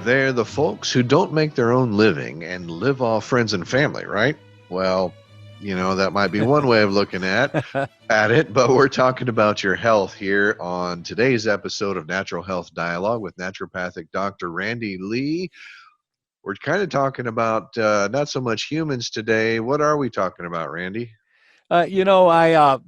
They're the folks who don't make their own living and live off friends and family, right? Well, that might be one way of looking at it, but we're talking about your health here on today's episode of Natural Health Dialogue with naturopathic Dr. Randy Lee. We're kind of talking about not so much humans today. What are we talking about, Randy? I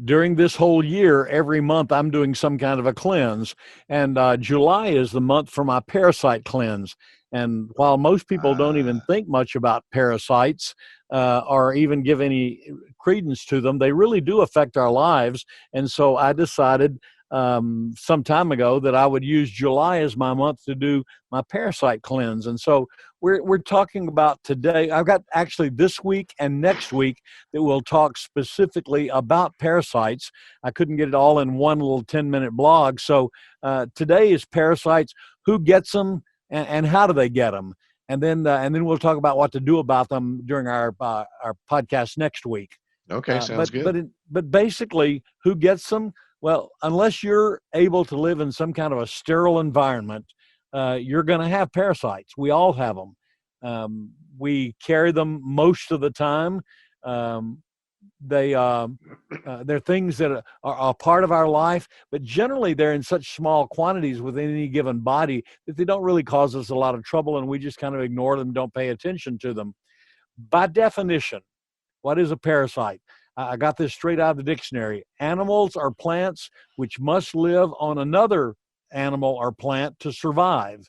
during this whole year, every month I'm doing some kind of a cleanse, and July is the month for my parasite cleanse. And while most people don't even think much about parasites or even give any credence to them, they really do affect our lives. And so I decided some time ago that I would use July as my month to do my parasite cleanse. And so we're talking about today. I've got actually this week and next week that we'll talk specifically about parasites. I couldn't get it all in one little 10-minute blog. So today is parasites, who gets them and how do they get them? And then we'll talk about what to do about them during our podcast next week. Okay, sounds good. But basically, who gets them? Well, unless you're able to live in some kind of a sterile environment, you're going to have parasites. We all have them. We carry them most of the time. They're things that are a part of our life, but generally they're in such small quantities within any given body that they don't really cause us a lot of trouble, and we just kind of ignore them, don't pay attention to them. By definition, what is a parasite? I got this straight out of the dictionary. Animals are plants which must live on another animal or plant to survive.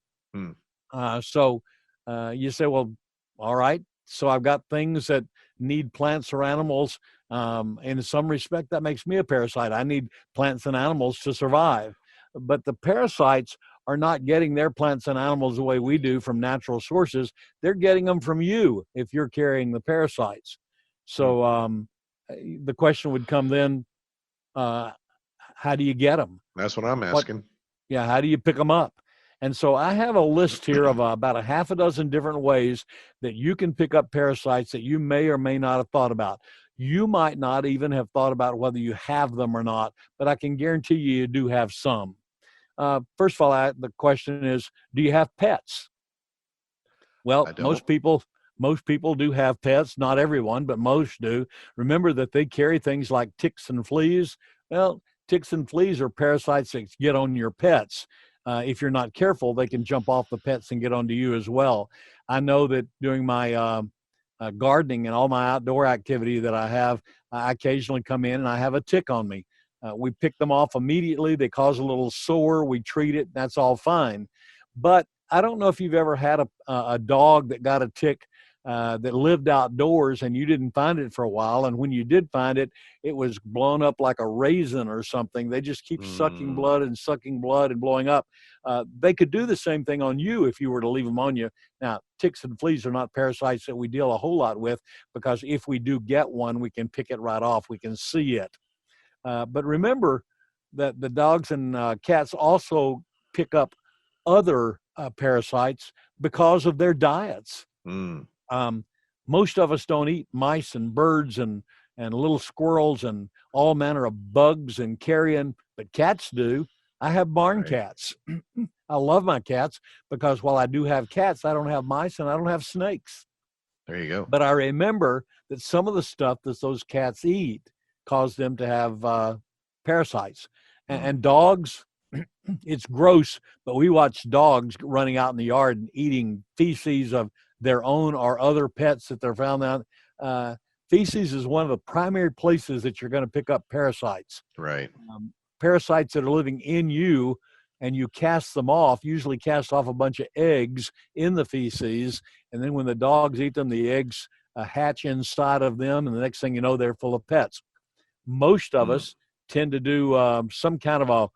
So you say, well, all right. So I've got things that need plants or animals. In some respect, that makes me a parasite. I need plants and animals to survive. But the parasites are not getting their plants and animals the way we do from natural sources. They're getting them from you if you're carrying the parasites. So the question would come then, how do you get them? That's what I'm asking. How do you pick them up? And so I have a list here of about a half a dozen different ways that you can pick up parasites that you may or may not have thought about. You might not even have thought about whether you have them or not, but I can guarantee you do have some. First of all, the question is, do you have pets? Well, most people do have pets. Not everyone, but most do. Remember that they carry things like ticks and fleas. Well, ticks and fleas are parasites that get on your pets. If you're not careful, they can jump off the pets and get onto you as well. I know that during my gardening and all my outdoor activity that I have, I occasionally come in and I have a tick on me. We pick them off immediately. They cause a little sore. We treat it. That's all fine. But I don't know if you've ever had a dog that got a tick that lived outdoors and you didn't find it for a while. And when you did find it, it was blown up like a raisin or something. They just keep sucking blood and blowing up. They could do the same thing on you if you were to leave them on you. Now, ticks and fleas are not parasites that we deal a whole lot with, because if we do get one, we can pick it right off. We can see it. But remember that the dogs and cats also pick up other parasites because of their diets. Most of us don't eat mice and birds and little squirrels and all manner of bugs and carrion, but cats do. I have barn cats. I love my cats because while I do have cats, I don't have mice and I don't have snakes. There you go. But I remember that some of the stuff that those cats eat cause them to have parasites. And dogs, it's gross, but we watch dogs running out in the yard and eating feces of their own or other pets that they're found out. Feces is one of the primary places that you're going to pick up parasites. Right. Parasites that are living in you, and you cast them off, usually cast off a bunch of eggs in the feces. And then when the dogs eat them, the eggs hatch inside of them. And the next thing you know, they're full of pets. Most of us tend to do some kind of a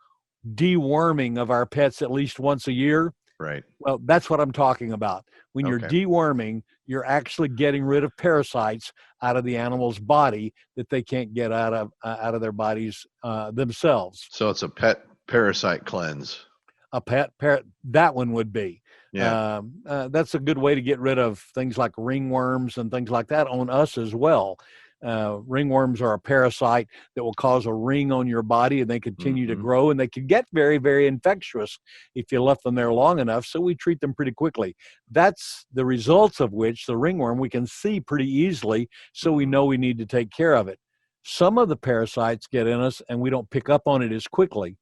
deworming of our pets at least once a year. Right. Well, that's what I'm talking about. When you're deworming, you're actually getting rid of parasites out of the animal's body that they can't get out of their bodies themselves. So it's a pet parasite cleanse. That one would be. Yeah. That's a good way to get rid of things like ringworms and things like that on us as well. Ringworms are a parasite that will cause a ring on your body, and they continue to Mm-hmm. grow, and they can get very, very infectious if you left them there long enough. So we treat them pretty quickly. That's the results of which the ringworm we can see pretty easily, so we know we need to take care of it. Some of the parasites get in us, and we don't pick up on it as quickly.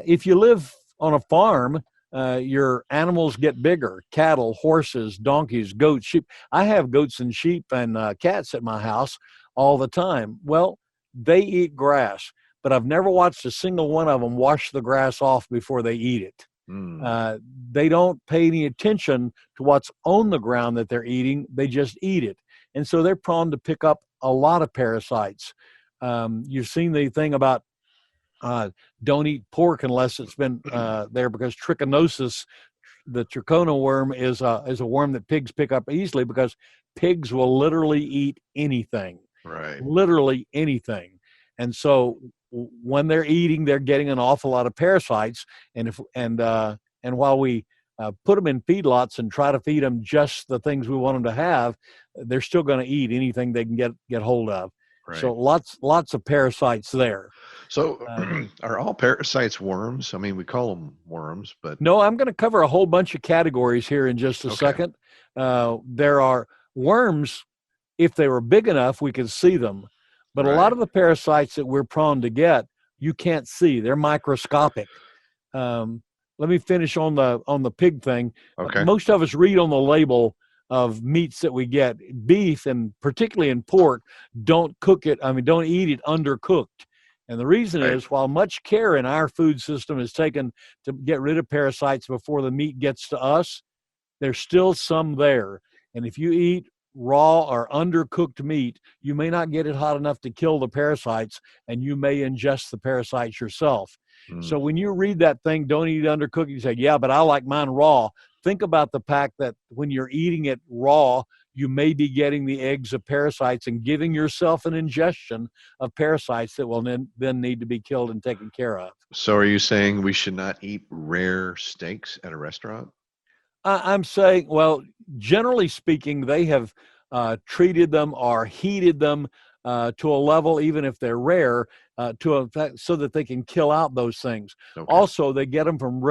If you live on a farm, your animals get bigger: cattle, horses, donkeys, goats, sheep. I have goats and sheep and cats at my house all the time. Well, they eat grass, but I've never watched a single one of them wash the grass off before they eat it. Mm. Uh, they don't pay any attention to what's on the ground that they're eating. They just eat it. And so they're prone to pick up a lot of parasites. You've seen the thing about uh, don't eat pork unless it's been there, because trichinosis, the trichona worm, is a worm that pigs pick up easily, because pigs will literally eat anything, Right. literally anything. And so when they're eating, they're getting an awful lot of parasites. And while we put them in feedlots and try to feed them just the things we want them to have, they're still going to eat anything they can get hold of. So Right. lots of parasites there. So, Uh, are all parasites worms? I mean, we call them worms, but No, I'm going to cover a whole bunch of categories here in just a okay. second. There are worms. If they were big enough, we could see them. But a lot Right. of the parasites that we're prone to get, you can't see. They're microscopic. Um, Let me finish on the pig thing. Okay. Most of us read on the label of meats that we get. Beef, and particularly in pork, don't cook it. I mean, don't eat it undercooked. And the reason Right. is, while much care in our food system is taken to get rid of parasites before the meat gets to us, there's still some there. And if you eat raw or undercooked meat, you may not get it hot enough to kill the parasites, and you may ingest the parasites yourself. Mm. So when you read that thing, don't eat undercooked, you say, yeah, but I like mine raw. Think about the fact that when you're eating it raw, you may be getting the eggs of parasites and giving yourself an ingestion of parasites that will then need to be killed and taken care of. So, are you saying we should not eat rare steaks at a restaurant? I'm saying, well, generally speaking, they have treated them or heated them to a level, even if they're rare, to a fact, so that they can kill out those things. Okay. Also, they get them from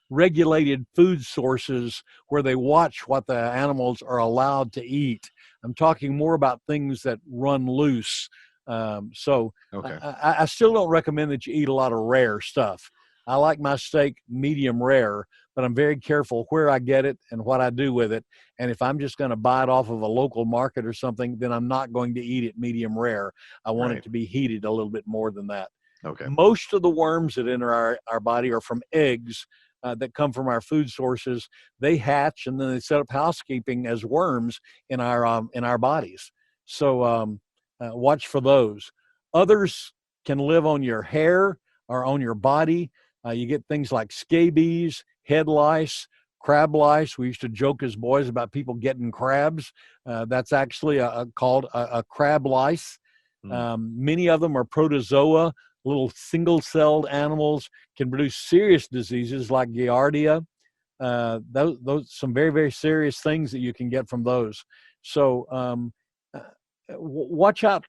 regulated food sources where they watch what the animals are allowed to eat. I'm talking more about things that run loose. So Okay. I still don't recommend that you eat a lot of rare stuff. I like my steak medium rare, but I'm very careful where I get it and what I do with it. And if I'm just going to buy it off of a local market or something, then I'm not going to eat it medium rare. I want it Right. to be heated a little bit more than that. Okay. Most of the worms that enter our body are from eggs that come from our food sources. They hatch, and then they set up housekeeping as worms in our bodies. So watch for those. Others can live on your hair or on your body. You get things like scabies, head lice, crab lice. We used to joke as boys about people getting crabs. That's actually called a crab lice. Mm. Many of them are protozoa, little single-celled animals, can produce serious diseases like giardia. Those some very, very serious things that you can get from those. So uh, watch out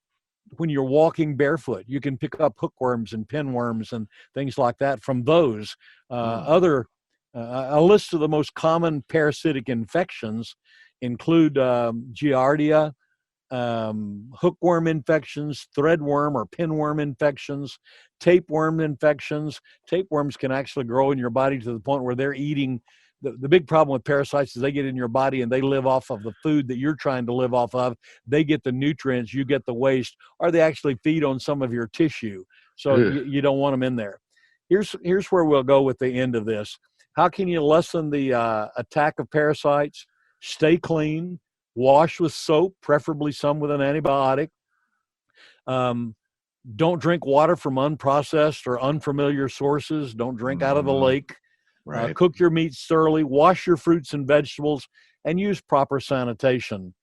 when you're walking barefoot. You can pick up hookworms and pinworms and things like that from those. Mm. A list of the most common parasitic infections include giardia, hookworm infections, threadworm or pinworm infections, tapeworm infections. Tapeworms can actually grow in your body to the point where they're eating. The big problem with parasites is they get in your body and they live off of the food that you're trying to live off of. They get the nutrients, you get the waste, or they actually feed on some of your tissue. So Ugh. you don't want them in there. Here's where we'll go with the end of this. How can you lessen the attack of parasites? Stay clean. Wash with soap, preferably some with an antibiotic. Um, don't drink water from unprocessed or unfamiliar sources. Don't drink out of the Mhm. lake. Right. Cook your meats thoroughly. Wash your fruits and vegetables, and use proper sanitation.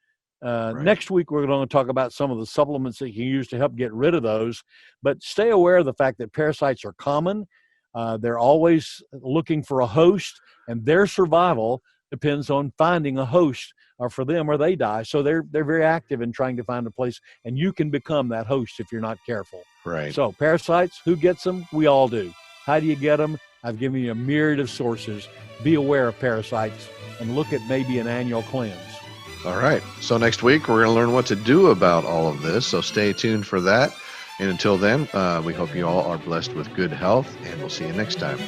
Right. Next week, we're going to talk about some of the supplements that you can use to help get rid of those. But stay aware of the fact that parasites are common. They're always looking for a host, and their survival depends on finding a host for them or they die. So they're very active in trying to find a place, and you can become that host if you're not careful. Right. So parasites, who gets them? We all do. How do you get them? I've given you a myriad of sources. Be aware of parasites and look at maybe an annual cleanse. All right. So next week, we're going to learn what to do about all of this. So stay tuned for that. And until then, we hope you all are blessed with good health, and we'll see you next time.